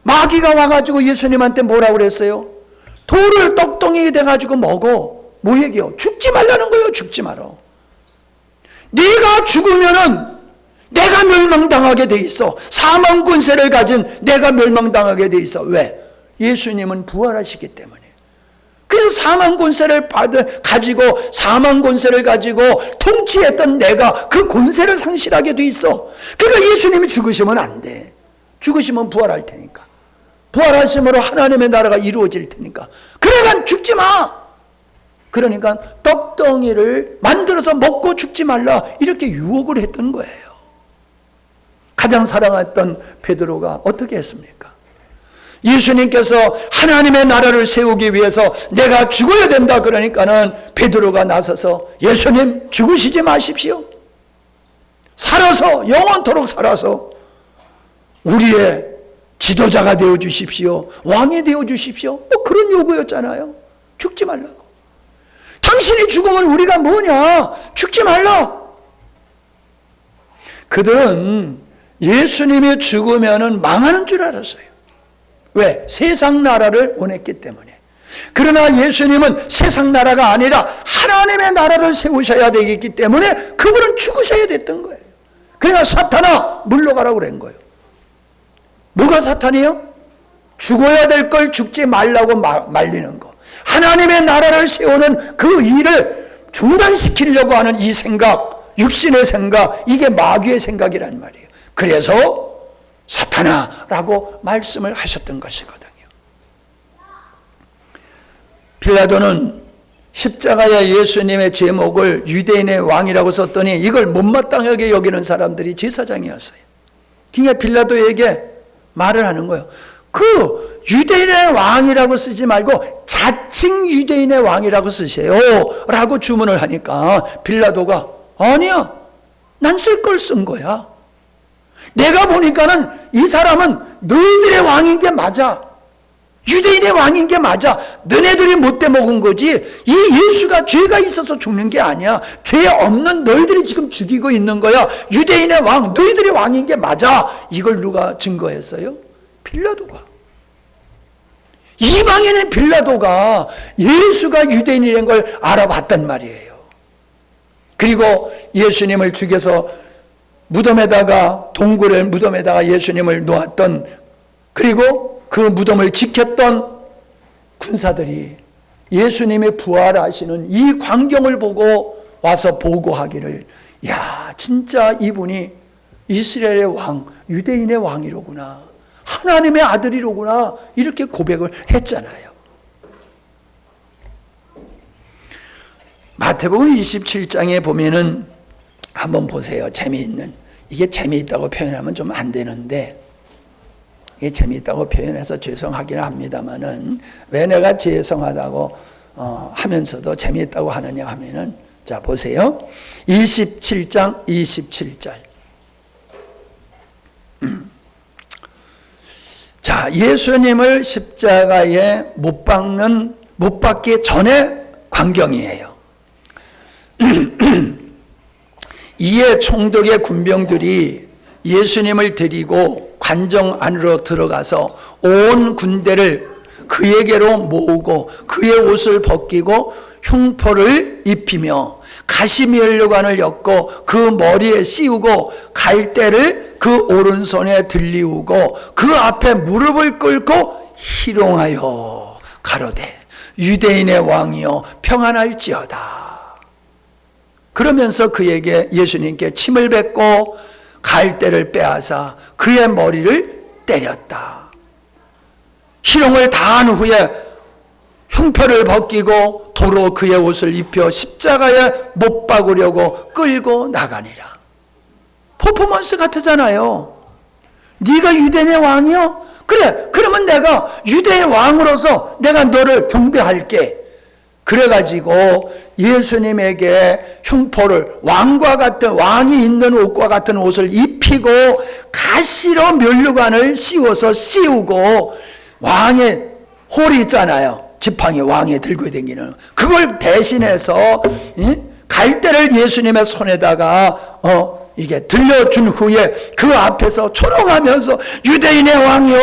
마귀가 와가지고 예수님한테 뭐라고 그랬어요? 돌을 떡덩이 돼가지고 먹어. 뭐 얘기요? 죽지 말라는 거예요. 죽지 말어. 네가 죽으면은 내가 멸망당하게 돼 있어. 사망 권세를 가진 내가 멸망당하게 돼 있어. 왜? 예수님은 부활하시기 때문에. 그래서 사망 권세를 가지고 사망 권세를 가지고 통치했던 내가 그 권세를 상실하게 돼 있어. 그러니까 예수님이 죽으시면 안 돼. 죽으시면 부활할 테니까. 부활하심으로 하나님의 나라가 이루어질 테니까. 그러니까 죽지 마. 그러니까 떡덩이를 만들어서 먹고 죽지 말라 이렇게 유혹을 했던 거예요. 가장 사랑했던 베드로가 어떻게 했습니까? 예수님께서 하나님의 나라를 세우기 위해서 내가 죽어야 된다 그러니까는 베드로가 나서서 예수님 죽으시지 마십시오. 살아서 영원토록 살아서 우리의 지도자가 되어 주십시오. 왕이 되어 주십시오. 뭐 그런 요구였잖아요. 죽지 말라고. 당신이 죽으면 우리가 뭐냐? 죽지 말라. 그들은 예수님이 죽으면 망하는 줄 알았어요. 왜? 세상 나라를 원했기 때문에. 그러나 예수님은 세상 나라가 아니라 하나님의 나라를 세우셔야 되기 때문에 그분은 죽으셔야 됐던 거예요. 그러니까 사탄아 물러가라고 그런 거예요. 뭐가 사탄이에요? 죽어야 될 걸 죽지 말라고 말리는 거. 하나님의 나라를 세우는 그 일을 중단시키려고 하는 이 생각, 육신의 생각, 이게 마귀의 생각이란 말이에요. 그래서 사탄아라고 말씀을 하셨던 것이거든요. 빌라도는 십자가에 예수님의 제목을 유대인의 왕이라고 썼더니 이걸 못마땅하게 여기는 사람들이 제사장이었어요. 그러니까 빌라도에게 말을 하는 거예요. 그 유대인의 왕이라고 쓰지 말고 자칭 유대인의 왕이라고 쓰세요 라고 주문을 하니까 빌라도가 아니야, 난 쓸 걸 쓴 거야. 내가 보니까는 이 사람은 너희들의 왕인 게 맞아. 유대인의 왕인 게 맞아. 너네들이 못돼 먹은 거지. 이 예수가 죄가 있어서 죽는 게 아니야. 죄 없는 너희들이 지금 죽이고 있는 거야. 유대인의 왕, 너희들이 왕인 게 맞아. 이걸 누가 증거했어요? 빌라도가. 이방인의 빌라도가 예수가 유대인이라는 걸 알아봤단 말이에요. 그리고 예수님을 죽여서 무덤에다가, 동굴의 무덤에다가 예수님을 놓았던, 그리고 그 무덤을 지켰던 군사들이 예수님이 부활하시는 이 광경을 보고 와서 보고하기를, 야, 진짜 이분이 이스라엘의 왕, 유대인의 왕이로구나, 하나님의 아들이로구나, 이렇게 고백을 했잖아요. 마태복음 27장에 보면은 한번 보세요. 재미있는, 이게 재미있다고 표현하면 좀 안 되는데, 이게 재미있다고 표현해서 죄송하긴 합니다만은, 왜 내가 죄송하다고 하면서도 재미있다고 하느냐 하면은, 자 보세요. 27장 27절. 자, 예수님을 십자가에 못 박기 전의 광경이에요. 이에 총독의 군병들이 예수님을 데리고 관정 안으로 들어가서 온 군대를 그에게로 모으고 그의 옷을 벗기고 흉포를 입히며 가시면류관을 엮고 그 머리에 씌우고 갈대를 그 오른손에 들리우고 그 앞에 무릎을 꿇고 희롱하여 가로되 유대인의 왕이여 평안할지어다. 그러면서 그에게 예수님께 침을 뱉고 갈대를 빼앗아 그의 머리를 때렸다. 희롱을 다한 후에 흉표를 벗기고 도로 그의 옷을 입혀 십자가에 못 박으려고 끌고 나가니라. 퍼포먼스 같으잖아요. 네가 유대인의 왕이요? 그래, 그러면 내가 유대의 왕으로서 내가 너를 경배할게. 그래가지고 예수님에게 흉포를 왕과 같은, 왕이 입는 옷과 같은 옷을 입히고 가시로 면류관을 씌우고 왕의 홀이 있잖아요. 지팡이 왕이 들고 다니는 그걸 대신해서 갈대를 예수님의 손에다가 이게 들려준 후에 그 앞에서 조롱하면서 유대인의 왕이요,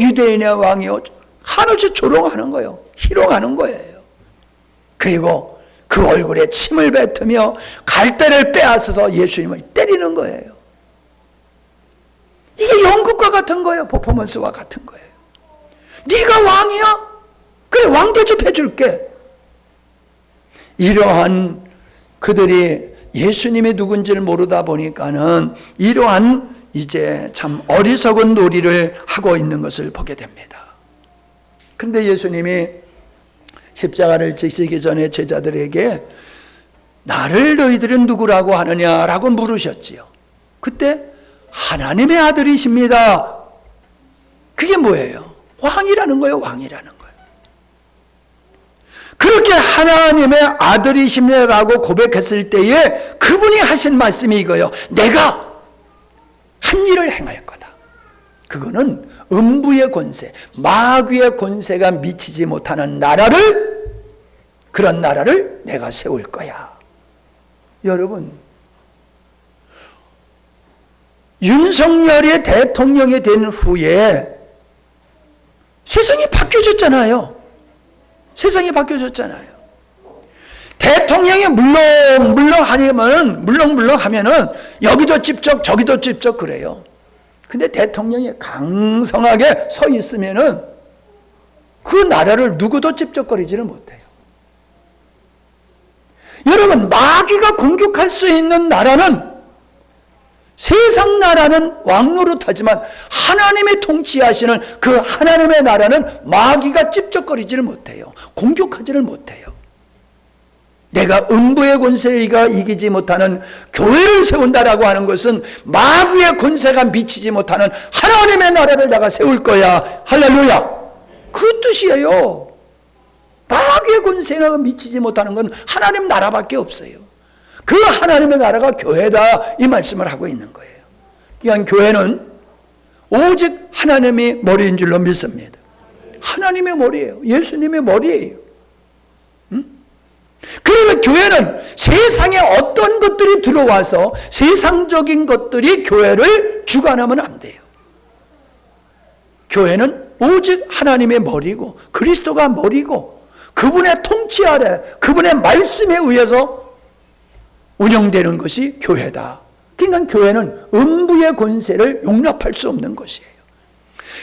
유대인의 왕이요, 한없이 조롱하는 거예요. 희롱하는 거예요. 그리고 그 얼굴에 침을 뱉으며 갈대를 빼앗아서 예수님을 때리는 거예요. 이게 연극과 같은 거예요. 퍼포먼스와 같은 거예요. 네가 왕이야? 그래, 왕 대접해 줄게. 이러한 그들이 예수님이 누군지를 모르다 보니까는 이러한 이제 참 어리석은 놀이를 하고 있는 것을 보게 됩니다. 그런데 예수님이 십자가를 지시기 전에 제자들에게 나를 너희들은 누구라고 하느냐라고 물으셨지요. 그때 하나님의 아들이십니다. 그게 뭐예요? 왕이라는 거예요. 왕이라는 거예요. 그렇게 하나님의 아들이십니다라고 고백했을 때에 그분이 하신 말씀이 이거예요. 내가 한 일을 행할 거다. 그거는 음부의 권세, 마귀의 권세가 미치지 못하는 나라를, 그런 나라를 내가 세울 거야. 여러분, 윤석열이 대통령이 된 후에 세상이 바뀌어졌잖아요. 세상이 바뀌어졌잖아요. 대통령이 물렁물렁 하면은 여기도 찝쩍 저기도 찝쩍 그래요. 근데 대통령이 강성하게 서 있으면은 그 나라를 누구도 찝쩍거리지를 못해요. 여러분, 마귀가 공격할 수 있는 나라는, 세상 나라는 왕노릇하지만 하나님의 통치하시는 그 하나님의 나라는 마귀가 찝쩍거리지를 못해요. 공격하지를 못해요. 내가 음부의 권세가 이기지 못하는 교회를 세운다라고 하는 것은 마귀의 권세가 미치지 못하는 하나님의 나라를 내가 세울 거야. 할렐루야. 그 뜻이에요. 마귀의 권세가 미치지 못하는 건 하나님 나라밖에 없어요. 그 하나님의 나라가 교회다, 이 말씀을 하고 있는 거예요. 그러니까 교회는 오직 하나님이 머리인 줄로 믿습니다. 하나님의 머리예요. 예수님의 머리예요. 그래서 교회는 세상에 어떤 것들이 들어와서 세상적인 것들이 교회를 주관하면 안 돼요. 교회는 오직 하나님의 머리고 그리스도가 머리고 그분의 통치 아래, 그분의 말씀에 의해서 운영되는 것이 교회다. 그러니까 교회는 음부의 권세를 용납할 수 없는 것이에요.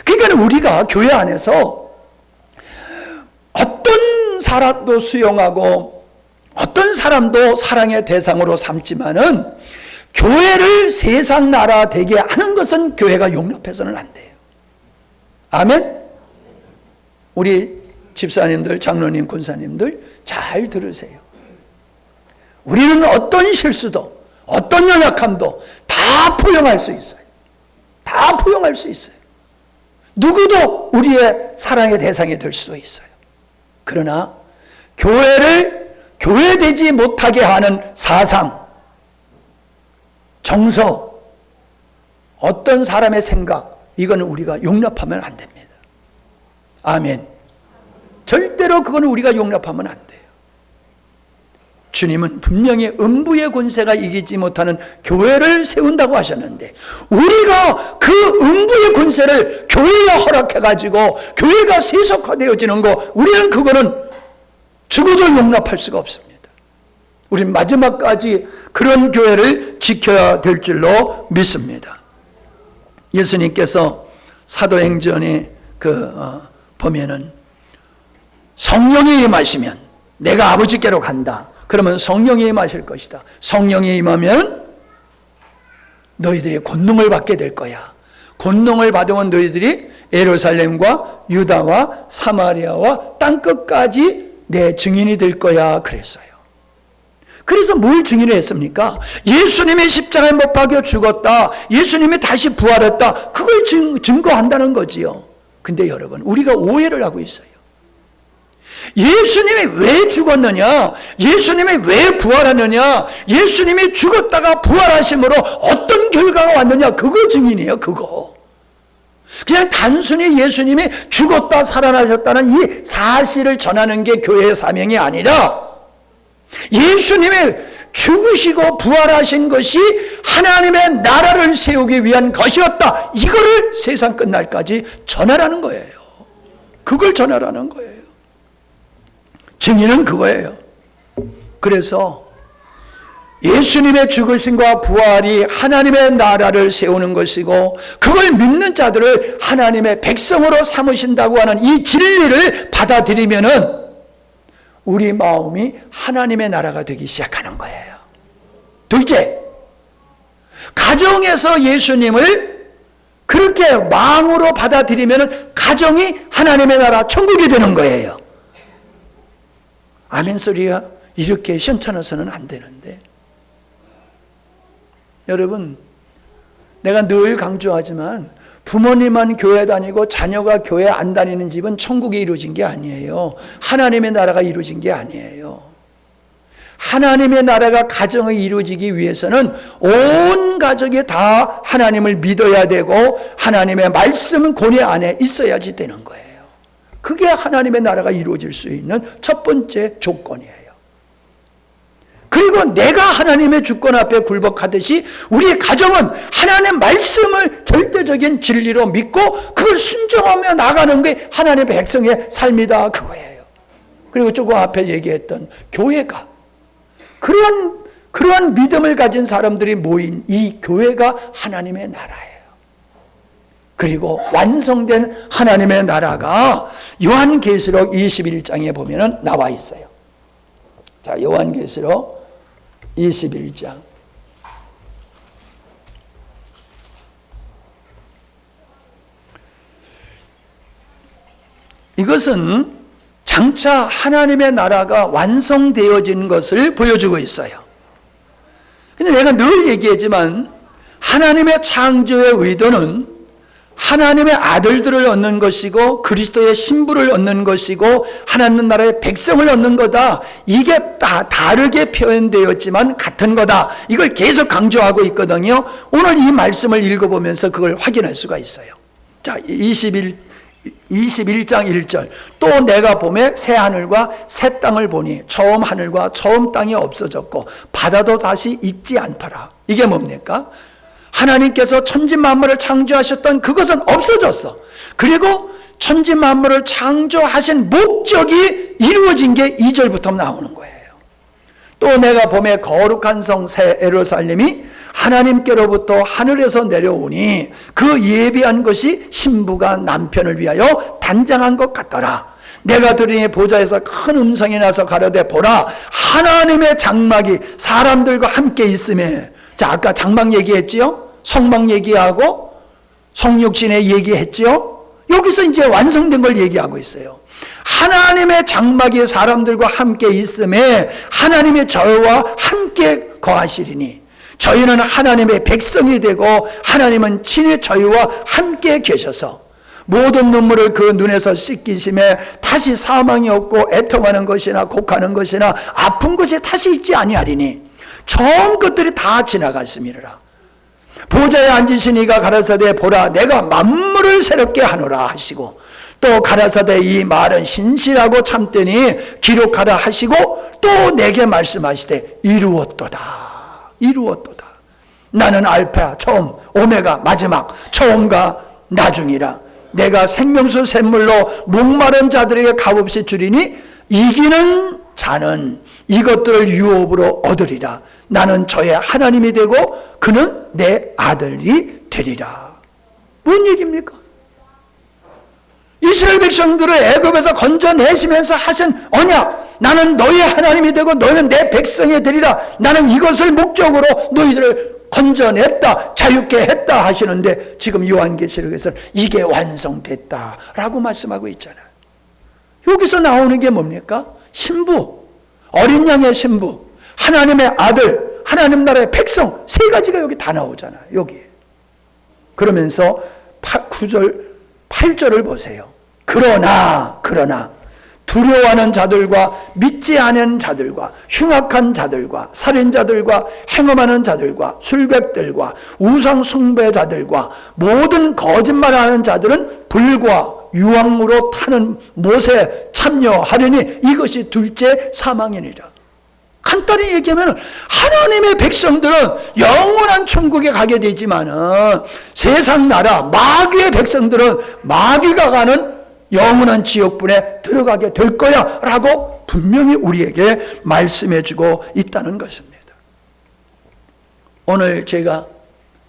그러니까 우리가 교회 안에서 어떤 사람도 수용하고 어떤 사람도 사랑의 대상으로 삼지만은 교회를 세상 나라 되게 하는 것은 교회가 용납해서는 안 돼요. 아멘? 우리 집사님들, 장로님, 권사님들 잘 들으세요. 우리는 어떤 실수도, 어떤 연약함도 다 포용할 수 있어요. 다 포용할 수 있어요. 누구도 우리의 사랑의 대상이 될 수도 있어요. 그러나 교회를 교회되지 못하게 하는 사상, 정서, 어떤 사람의 생각, 이거는 우리가 용납하면 안 됩니다. 아멘. 절대로 그거는 우리가 용납하면 안 돼요. 주님은 분명히 음부의 권세가 이기지 못하는 교회를 세운다고 하셨는데, 우리가 그 음부의 권세를 교회에 허락해가지고 교회가 세속화되어지는 거, 우리는 그거는 죽어도 용납할 수가 없습니다. 우리는 마지막까지 그런 교회를 지켜야 될 줄로 믿습니다. 예수님께서 사도행전에 보면은 성령이 임하시면 내가 아버지께로 간다. 그러면 성령이 임하실 것이다. 성령이 임하면 너희들이 권능을 받게 될 거야. 권능을 받으면 너희들이 예루살렘과 유다와 사마리아와 땅끝까지 내 증인이 될 거야 그랬어요. 그래서 뭘 증인을 했습니까? 예수님이 십자가에 못 박혀 죽었다, 예수님이 다시 부활했다, 그걸 증거한다는 거지요. 근데 여러분, 우리가 오해를 하고 있어요. 예수님이 왜 죽었느냐, 예수님이 왜 부활하느냐, 예수님이 죽었다가 부활하심으로 어떤 결과가 왔느냐, 그거 증인이에요. 그거 그냥 단순히 예수님이 죽었다 살아나셨다는 이 사실을 전하는 게 교회의 사명이 아니라, 예수님이 죽으시고 부활하신 것이 하나님의 나라를 세우기 위한 것이었다, 이거를 세상 끝날까지 전하라는 거예요. 그걸 전하라는 거예요. 증인은 그거예요. 그래서 예수님의 죽으심과 부활이 하나님의 나라를 세우는 것이고, 그걸 믿는 자들을 하나님의 백성으로 삼으신다고 하는 이 진리를 받아들이면은 우리 마음이 하나님의 나라가 되기 시작하는 거예요. 둘째, 가정에서 예수님을 그렇게 마음으로 받아들이면은 가정이 하나님의 나라, 천국이 되는 거예요. 아멘 소리야. 이렇게 현찮아서는 안 되는데, 여러분, 내가 늘 강조하지만 부모님만 교회 다니고 자녀가 교회 안 다니는 집은 천국이 이루어진 게 아니에요. 하나님의 나라가 이루어진 게 아니에요. 하나님의 나라가 가정이 이루어지기 위해서는 온 가족이 다 하나님을 믿어야 되고 하나님의 말씀 권위 안에 있어야지 되는 거예요. 그게 하나님의 나라가 이루어질 수 있는 첫 번째 조건이에요. 그리고 내가 하나님의 주권 앞에 굴복하듯이 우리의 가정은 하나님의 말씀을 절대적인 진리로 믿고 그걸 순종하며 나가는 게 하나님의 백성의 삶이다, 그거예요. 그리고 조금 앞에 얘기했던 교회가 그러한 믿음을 가진 사람들이 모인 이 교회가 하나님의 나라예요. 그리고 완성된 하나님의 나라가 요한계시록 21장에 보면 나와 있어요. 자, 요한계시록 21장. 이것은 장차 하나님의 나라가 완성되어진 것을 보여주고 있어요. 근데 내가 늘 얘기했지만 하나님의 창조의 의도는 하나님의 아들들을 얻는 것이고 그리스도의 신부를 얻는 것이고 하나님 나라의 백성을 얻는 거다. 이게 다 다르게 표현되었지만 같은 거다. 이걸 계속 강조하고 있거든요. 오늘 이 말씀을 읽어보면서 그걸 확인할 수가 있어요. 자, 21장 1절. 또 내가 봄에 새 하늘과 새 땅을 보니 처음 하늘과 처음 땅이 없어졌고 바다도 다시 있지 않더라. 이게 뭡니까? 하나님께서 천지만물을 창조하셨던 그것은 없어졌어. 그리고 천지만물을 창조하신 목적이 이루어진 게 2절부터 나오는 거예요. 또 내가 봄에 거룩한 성 새 예루살렘이 하나님께로부터 하늘에서 내려오니 그 예비한 것이 신부가 남편을 위하여 단장한 것 같더라. 내가 들으니 보좌에서 큰 음성이 나서 가로되 보라, 하나님의 장막이 사람들과 함께 있음에. 자, 아까 장막 얘기했지요? 성막 얘기하고 성육신의 얘기했지요? 여기서 이제 완성된 걸 얘기하고 있어요. 하나님의 장막이 사람들과 함께 있음에 하나님의 저희와 함께 거하시리니 저희는 하나님의 백성이 되고 하나님은 친히 저희와 함께 계셔서 모든 눈물을 그 눈에서 씻기심에 다시 사망이 없고 애통하는 것이나 곡하는 것이나 아픈 것이 다시 있지 아니하리니 처음 것들이 다 지나갔음이라. 보좌에 앉으신 이가 가라사대 보라 내가 만물을 새롭게 하노라 하시고 또 가라사대 이 말은 신실하고 참되니 기록하라 하시고 또 내게 말씀하시되 이루었도다. 이루었도다. 나는 알파 처음 오메가 마지막 처음과 나중이라. 내가 생명수 샘물로 목마른 자들에게 값없이 주리니 이기는 자는 이것들을 유업으로 얻으리라. 나는 저의 하나님이 되고 그는 내 아들이 되리라. 뭔 얘기입니까? 이스라엘 백성들을 애굽에서 건져내시면서 하신 언약, 나는 너의 하나님이 되고 너는 내 백성이 되리라. 나는 이것을 목적으로 너희들을 건져냈다, 자유케 했다 하시는데 지금 요한계시록에서는 이게 완성됐다라고 말씀하고 있잖아요. 여기서 나오는 게 뭡니까? 신부, 어린 양의 신부, 하나님의 아들, 하나님 나라의 백성, 세 가지가 여기 다 나오잖아요. 여기. 그러면서 9절, 8절을 보세요. 그러나 두려워하는 자들과 믿지 않은 자들과 흉악한 자들과 살인자들과 행음하는 자들과 술객들과 우상 숭배자들과 모든 거짓말하는 자들은 불과 유황으로 타는 못에 참여하려니 이것이 둘째 사망이니라. 간단히 얘기하면 하나님의 백성들은 영원한 천국에 가게 되지만은 세상 나라 마귀의 백성들은 마귀가 가는 영원한 지옥분에 들어가게 될 거야 라고 분명히 우리에게 말씀해 주고 있다는 것입니다. 오늘 제가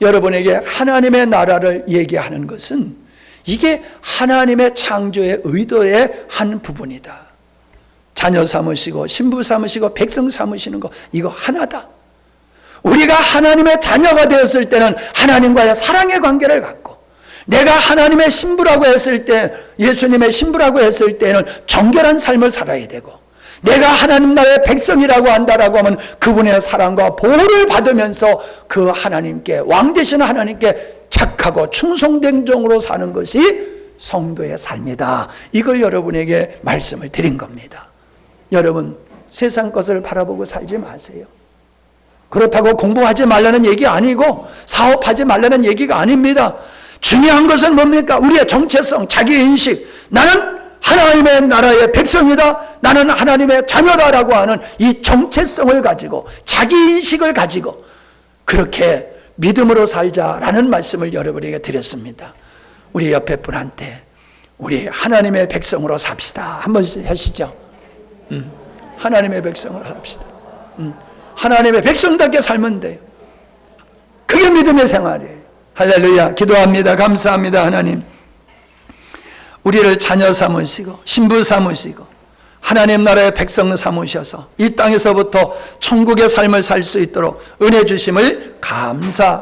여러분에게 하나님의 나라를 얘기하는 것은 이게 하나님의 창조의 의도의 한 부분이다. 자녀 삼으시고 신부 삼으시고 백성 삼으시는 거 이거 하나다. 우리가 하나님의 자녀가 되었을 때는 하나님과의 사랑의 관계를 갖고, 내가 하나님의 신부라고 했을 때, 예수님의 신부라고 했을 때는 정결한 삶을 살아야 되고, 내가 하나님 나라의 백성이라고 한다라고 하면 그분의 사랑과 보호를 받으면서 그 하나님께, 왕 되시는 하나님께 착하고 충성된 종으로 사는 것이 성도의 삶이다. 이걸 여러분에게 말씀을 드린 겁니다. 여러분, 세상 것을 바라보고 살지 마세요. 그렇다고 공부하지 말라는 얘기 아니고 사업하지 말라는 얘기가 아닙니다. 중요한 것은 뭡니까? 우리의 정체성, 자기인식. 나는 하나님의 나라의 백성이다. 나는 하나님의 자녀다라고 하는 이 정체성을 가지고, 자기인식을 가지고 그렇게 믿음으로 살자라는 말씀을 여러분에게 드렸습니다. 우리 옆에 분한테 우리 하나님의 백성으로 삽시다. 한번 하시죠. 하나님의 백성으로 삽시다. 하나님의 백성답게 살면 돼요. 그게 믿음의 생활이에요. 할렐루야. 기도합니다. 감사합니다. 하나님, 우리를 자녀 삼으시고 신부 삼으시고 하나님 나라의 백성 삼으셔서 이 땅에서부터 천국의 삶을 살 수 있도록 은혜 주심을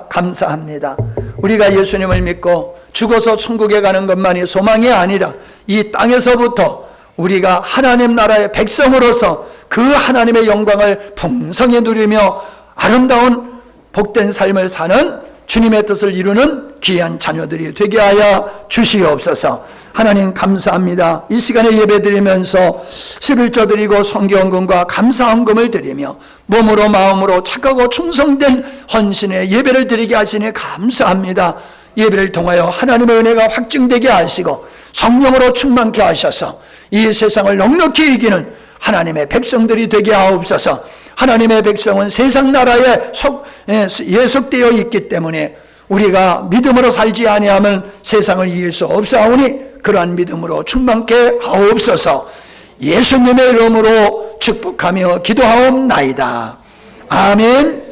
감사합니다. 우리가 예수님을 믿고 죽어서 천국에 가는 것만이 소망이 아니라 이 땅에서부터 우리가 하나님 나라의 백성으로서 그 하나님의 영광을 풍성히 누리며 아름다운 복된 삶을 사는 주님의 뜻을 이루는 귀한 자녀들이 되게 하여 주시옵소서. 하나님 감사합니다. 이 시간에 예배드리면서 11조 드리고 성경금과 감사헌금을 드리며 몸으로 마음으로 착하고 충성된 헌신의 예배를 드리게 하시니 감사합니다. 예배를 통하여 하나님의 은혜가 확증되게 하시고 성령으로 충만케 하셔서 이 세상을 넉넉히 이기는 하나님의 백성들이 되게 하옵소서. 하나님의 백성은 세상 나라에 예속되어 있기 때문에 우리가 믿음으로 살지 아니하면 세상을 이길 수 없사오니 그러한 믿음으로 충만케 하옵소서. 예수님의 이름으로 축복하며 기도하옵나이다. 아멘.